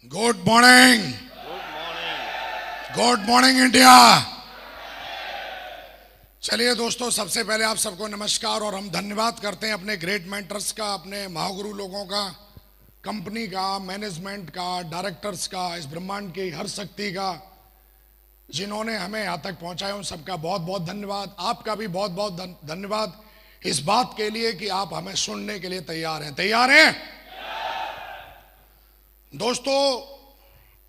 Good morning. Good morning India. चलिए दोस्तों, सबसे पहले आप सबको नमस्कार और हम धन्यवाद करते हैं अपने ग्रेट मेंटर्स का, अपने महागुरु लोगों का, कंपनी का, मैनेजमेंट का, डायरेक्टर्स का, इस ब्रह्मांड की हर शक्ति का, जिन्होंने हमें यहाँ तक पहुंचाया। उन सबका बहुत बहुत धन्यवाद। आपका भी बहुत बहुत धन्यवाद इस बात के लिए कि आप हमें सुनने के लिए तैयार हैं। तैयार हैं दोस्तों?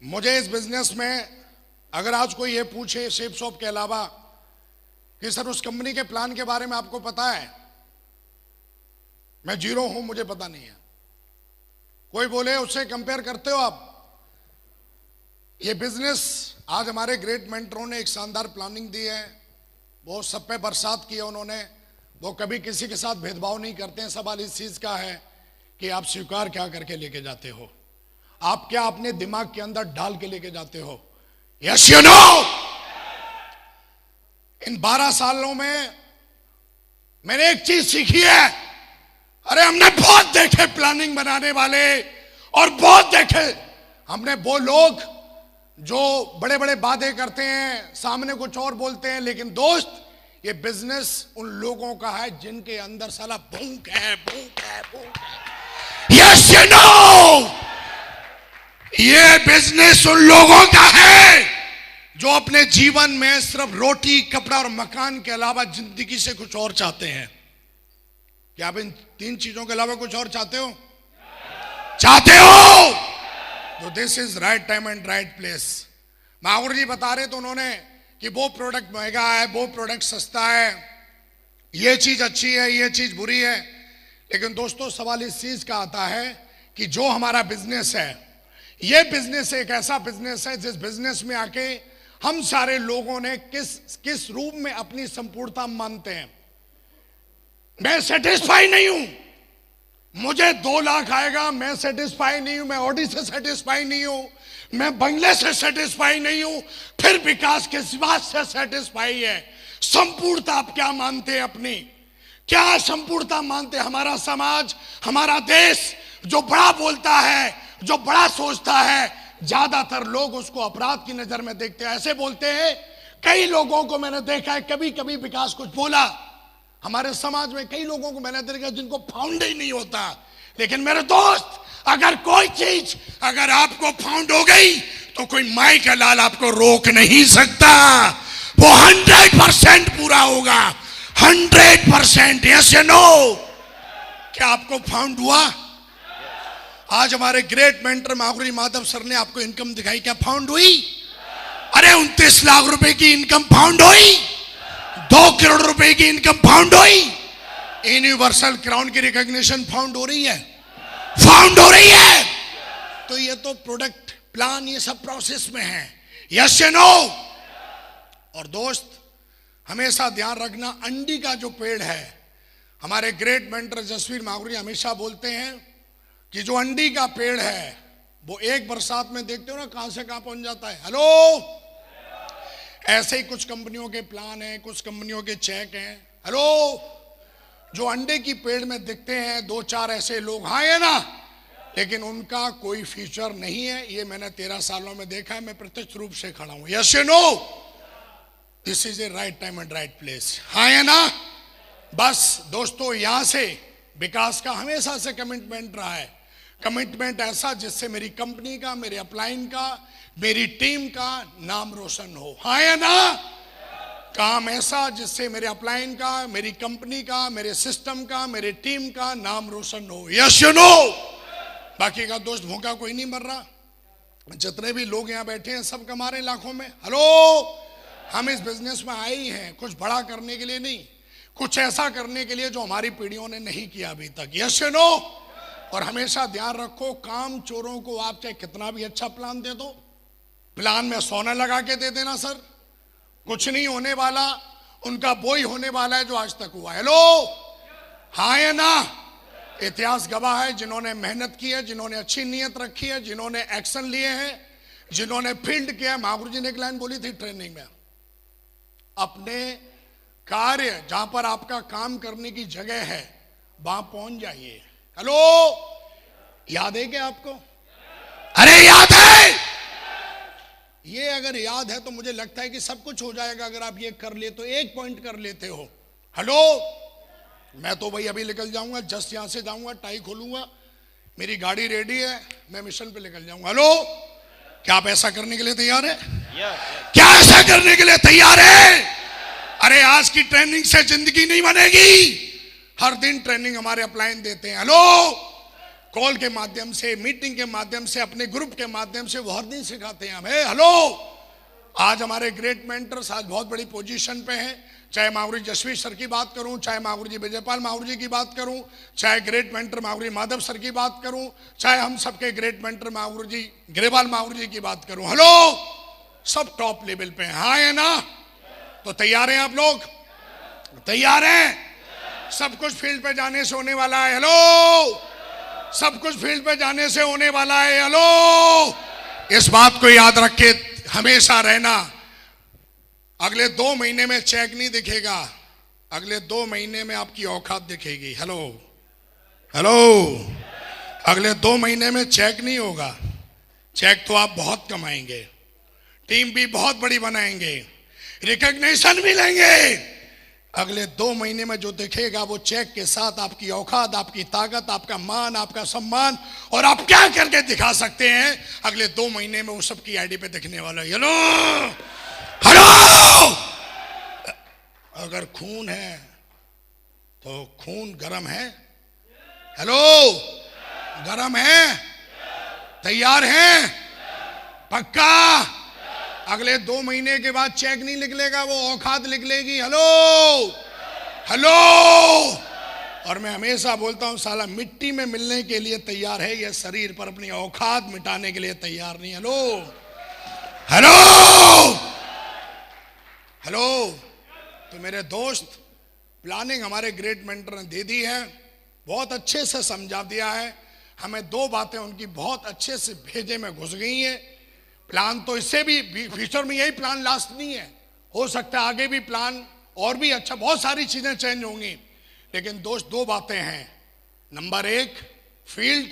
मुझे इस बिजनेस में अगर आज कोई ये पूछे शेप शॉप के अलावा कि सर उस कंपनी के प्लान के बारे में आपको पता है, मैं जीरो हूं, मुझे पता नहीं है। कोई बोले उससे कंपेयर करते हो आप? ये बिजनेस आज हमारे ग्रेट मेंटरों ने एक शानदार प्लानिंग दी है। वो सब पे बरसात की है उन्होंने। वो कभी किसी के साथ भेदभाव नहीं करते हैं। सवाल इस चीज का है कि आप स्वीकार क्या करके लेके जाते हो, आप क्या अपने दिमाग के अंदर डाल के लेके जाते हो। Yes you know. इन 12 सालों में मैंने एक चीज सीखी है। अरे हमने बहुत देखे प्लानिंग बनाने वाले और बहुत देखे हमने वो लोग जो बड़े बड़े वादे करते हैं, सामने कुछ और बोलते हैं। लेकिन दोस्त, ये बिजनेस उन लोगों का है जिनके अंदर साला भूख है, भूख है, भूख है। Yes you know. ये बिजनेस उन लोगों का है जो अपने जीवन में सिर्फ रोटी, कपड़ा और मकान के अलावा जिंदगी से कुछ और चाहते हैं। क्या आप इन 3 चीजों के अलावा कुछ और चाहते हो? चाहते हो तो this is right time and right place. Mahaguru ji बता रहे तो उन्होंने कि वो प्रोडक्ट महंगा है, वो प्रोडक्ट सस्ता है, ये चीज अच्छी है, ये चीज बुरी है। लेकिन दोस्तों, सवाल इस चीज का आता है कि जो हमारा बिजनेस है, ये बिजनेस एक ऐसा बिजनेस है जिस बिजनेस में आके हम सारे लोगों ने किस रूप में अपनी संपूर्णता मानते हैं। मैं सेटिस्फाई नहीं हूं, मुझे 2 लाख आएगा, मैं सेटिस्फाई नहीं हूं। मैं ऑडी से सेटिस्फाई नहीं हूं, मैं बंगले से सेटिस्फाई नहीं हूं, फिर विकास किस बात से सेटिस्फाई है। संपूर्णता आप क्या मानते हैं अपनी? क्या संपूर्णता मानते हैं? हमारा समाज, हमारा देश जो बड़ा बोलता है, जो बड़ा सोचता है, ज्यादातर लोग उसको अपराध की नजर में देखते हैं। ऐसे बोलते हैं। कई लोगों को मैंने देखा है, कभी कभी विकास कुछ बोला, हमारे समाज में कई लोगों को मैंने देखा जिनको फाउंड ही नहीं होता। लेकिन मेरे दोस्त, अगर कोई चीज अगर आपको फाउंड हो गई तो कोई माई का लाल आपको रोक नहीं सकता। वो 100% पूरा होगा, 100%। यस या नो? क्या आपको फाउंड हुआ? आज हमारे great mentor Mahaguru Madhav sir ने आपको इनकम दिखाई, क्या फाउंड हुई? अरे 29 लाख रुपए की इनकम फाउंड हुई, 2 करोड़ रुपए की इनकम फाउंड हुई, यूनिवर्सल क्राउन की रिकॉग्निशन फाउंड हो रही है, फाउंड हो रही है। तो ये तो प्रोडक्ट प्लान, ये सब प्रोसेस में है। यस या नो? और दोस्त, हमेशा ध्यान रखना, अंडी का जो पेड़ है, हमारे ग्रेट मेंटर जसवीर महागुरु हमेशा बोलते हैं कि जो अंडी का पेड़ है वो एक बरसात में देखते हो ना कहां से कहां पहुंच जाता है। हेलो। ऐसे ही कुछ कंपनियों के प्लान हैं, कुछ कंपनियों के चेक हैं। हेलो। जो अंडे की पेड़ में दिखते हैं 2-4 ऐसे लोग, हाँ है ना, लेकिन उनका कोई फ्यूचर नहीं है। ये मैंने 13 सालों में देखा है, मैं प्रत्यक्ष रूप से खड़ा हूं। यस या no? This is a right time and right place. हाँ है ना? बस दोस्तों, यहां से विकास का हमेशा से कमिटमेंट रहा है। कमिटमेंट ऐसा जिससे मेरी कंपनी का, मेरे अपलाइन का, मेरी टीम का नाम रोशन हो। हाँ या ना? काम ऐसा जिससे मेरे अपलाइन का, मेरी कंपनी का, मेरे सिस्टम का, मेरे टीम का नाम रोशन हो। Yes you know? बाकी का दोस्त, भूखा कोई नहीं मर रहा। जितने भी लोग यहाँ बैठे हैं सब कमा रहे हैं लाखों में। हेलो। हम इस बिजनेस में आए ही हैं कुछ बड़ा करने के लिए नहीं, कुछ ऐसा करने के लिए जो हमारी पीढ़ियों ने नहीं किया अभी तक। Yes you know? और हमेशा ध्यान रखो, काम चोरों को आप चाहे कितना भी अच्छा प्लान दे दो, प्लान में सोना लगा के दे देना सर, कुछ नहीं होने वाला। उनका वो ही होने वाला है जो आज तक हुआ। हेलो। हाँ या ना? इतिहास गवाह है, जिन्होंने मेहनत की है, जिन्होंने अच्छी नीयत रखी है, जिन्होंने एक्शन लिए हैं, जिन्होंने फील्ड किया। महागुरु जी ने एक लाइन बोली थी ट्रेनिंग में, अपने कार्य जहां पर आपका काम करने की जगह है वहां पहुंच जाइए। हेलो। याद है क्या आपको? अरे याद है। अगर याद है तो मुझे लगता है कि सब कुछ हो जाएगा अगर आप ये कर ले तो, एक पॉइंट कर लेते हो। हेलो, मैं तो भाई अभी निकल जाऊंगा, जस्ट यहां से जाऊंगा, टाई खोलूंगा, मेरी गाड़ी रेडी है, मैं मिशन पे निकल जाऊंगा। हेलो, क्या आप ऐसा करने के लिए तैयार है? क्या ऐसा करने के लिए तैयार है? अरे आज की ट्रेनिंग से जिंदगी नहीं बनेगी। हर दिन ट्रेनिंग हमारे अपलाइन देते हैं। हेलो, कॉल के माध्यम से, मीटिंग के माध्यम से, अपने ग्रुप के माध्यम से वो हर दिन सिखाते हैं हमें। हेलो, आज हमारे ग्रेट मेंटर्स आज बहुत बड़ी पोजीशन पे हैं, चाहे माहुरी जसवी सर की बात करूं, चाहे माहुरी जी विजयपाल माहुरी जी की बात करूं, चाहे great mentor Mahuri Madhav sir की बात करूं, चाहे हम सबके ग्रेट मेंटर माहुरी जी ग्रेवाल माहुरी जी की बात करूं। हेलो, सब टॉप लेवल पे हैं। हाँ है ना? तो तैयार हैं आप लोग? तैयार हैं? सब कुछ फील्ड पे जाने से होने वाला है। हेलो, सब कुछ फील्ड पे जाने से होने वाला है। हेलो, इस बात को याद रख के हमेशा रहना। अगले 2 महीने में चेक नहीं दिखेगा, अगले 2 महीने में आपकी औकात दिखेगी। हेलो हेलो, अगले 2 महीने में चेक नहीं होगा, चेक तो आप बहुत कमाएंगे, टीम भी बहुत बड़ी बनाएंगे, रिकॉग्निशन भी लेंगे। अगले 2 महीने में जो दिखेगा वो चेक के साथ आपकी औकात, आपकी ताकत, आपका मान, आपका सम्मान और आप क्या करके दिखा सकते हैं, अगले 2 महीने में वो सबकी आईडी पे दिखने वाला है। हेलो हेलो, अगर खून है तो खून गरम है। हेलो, गरम है? तैयार हैं? पक्का? अगले 2 महीने के बाद चेक नहीं निकलेगा, वो औकात निकलेगी। हेलो हेलो, और मैं हमेशा बोलता हूं साला मिट्टी में मिलने के लिए तैयार है यह शरीर, पर अपनी औकात मिटाने के लिए तैयार नहीं। हेलो हेलो हेलो, तो मेरे दोस्त, प्लानिंग हमारे ग्रेट मेंटर ने दे दी है, बहुत अच्छे से समझा दिया है हमें। 2 बातें उनकी बहुत अच्छे से भेजे में घुस गई हैं। प्लान तो इससे भी फ्यूचर में यही प्लान लास्ट नहीं है, हो सकता है आगे भी प्लान और भी अच्छा, बहुत सारी चीजें चेंज होंगी, लेकिन दोस्त 2 बातें हैं। नंबर 1 फील्ड,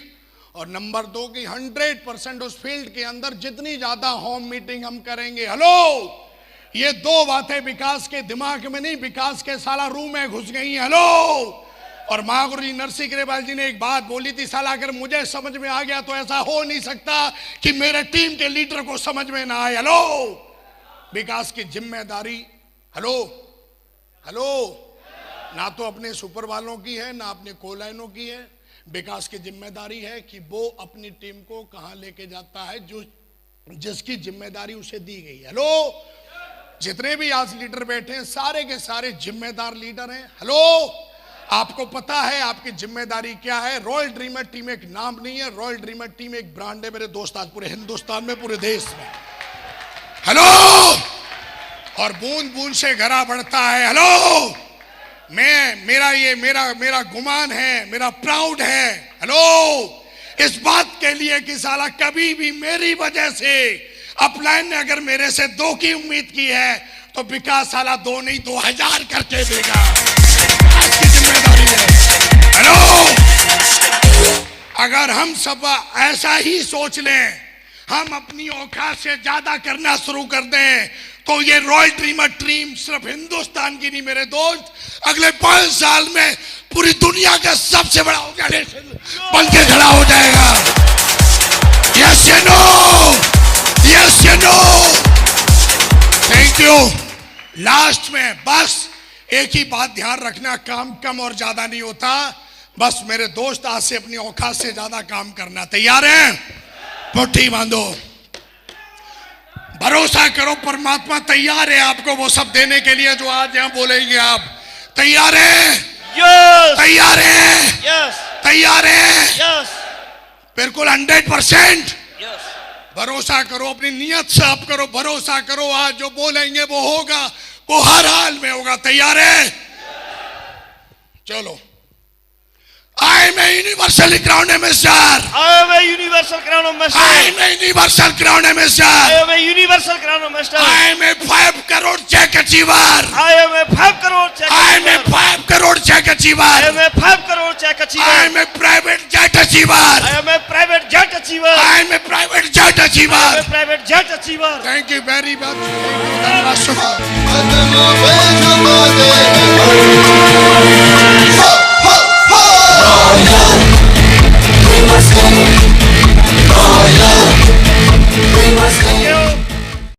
और नंबर 2 कि 100% उस फील्ड के अंदर जितनी ज्यादा होम मीटिंग हम करेंगे। हेलो, ये 2 बातें विकास के दिमाग में नहीं, विकास के साला रूम में घुस गई। हेलो, और महागुरु जी नरसिंह ग्रेवाल जी ने एक बात बोली थी, साला अगर मुझे समझ में आ गया तो ऐसा हो नहीं सकता कि मेरे टीम के लीडर को समझ में ना आए। हेलो, विकास की जिम्मेदारी, हेलो हेलो, ना तो अपने सुपर वालों की है ना अपने कोलाइनों की है। विकास की जिम्मेदारी है कि वो अपनी टीम को कहां लेके जाता है, जो जिसकी जिम्मेदारी उसे दी गई। हेलो, जितने भी आज लीडर बैठे हैं सारे के सारे जिम्मेदार लीडर हैं। हेलो, आपको पता है आपकी जिम्मेदारी क्या है? रॉयल ड्रीमर टीम एक नाम नहीं है, रॉयल ड्रीमर टीम एक ब्रांड है मेरे दोस्त, आज पूरे हिंदुस्तान में, पूरे देश में। हेलो, और बूंद बूंद से घड़ा बढ़ता है। हेलो, मेरा गुमान है, मेरा प्राउड है। हेलो, इस बात के लिए कि साला कभी भी मेरी वजह से अपलाइन ने अगर मेरे से 2 की उम्मीद की है तो विकास साला 2 नहीं 2000 करके देगा, की जिम्मेदारी है। हेलो, अगर हम सब ऐसा ही सोच लें, हम अपनी औकात से ज्यादा करना शुरू कर दें, तो ये रॉयल ड्रीमर टीम सिर्फ हिंदुस्तान की नहीं मेरे दोस्त, अगले 5 साल में पूरी दुनिया का सबसे बड़ा ऑर्गेनाइजेशन बन के खड़ा हो जाएगा। यस या नो? यस या नो? Thank you. लास्ट में बस एक ही बात ध्यान रखना, काम कम और ज्यादा नहीं होता, बस मेरे दोस्त आज से अपनी औकात से ज्यादा काम करना। तैयार हैं? मुट्ठी बांधो, भरोसा करो परमात्मा तैयार है आपको वो सब देने के लिए जो आज यहां बोलेंगे आप। तैयार हैं? यस। तैयार हैं? यस। तैयार हैं? यस। बिल्कुल 100%। यस। भरोसा करो, अपनी नियत साफ करो, भरोसा करो, आज जो बोलेंगे वो होगा, वो हर हाल में होगा। तैयार है? चलो। I am a universal crown master. I am a universal crown master. I am a universal crown master. I am a universal crown master. I am a 5 crore check achiever. I am a 5 crore check achiever. I am a 5 crore check achiever. I am a 5 crore check achiever. I am a private jet achiever. I am a private jet achiever. I am a private jet achiever. I am a private jet achiever thank you very much. धन्यवाद। कदमों पे झुका दे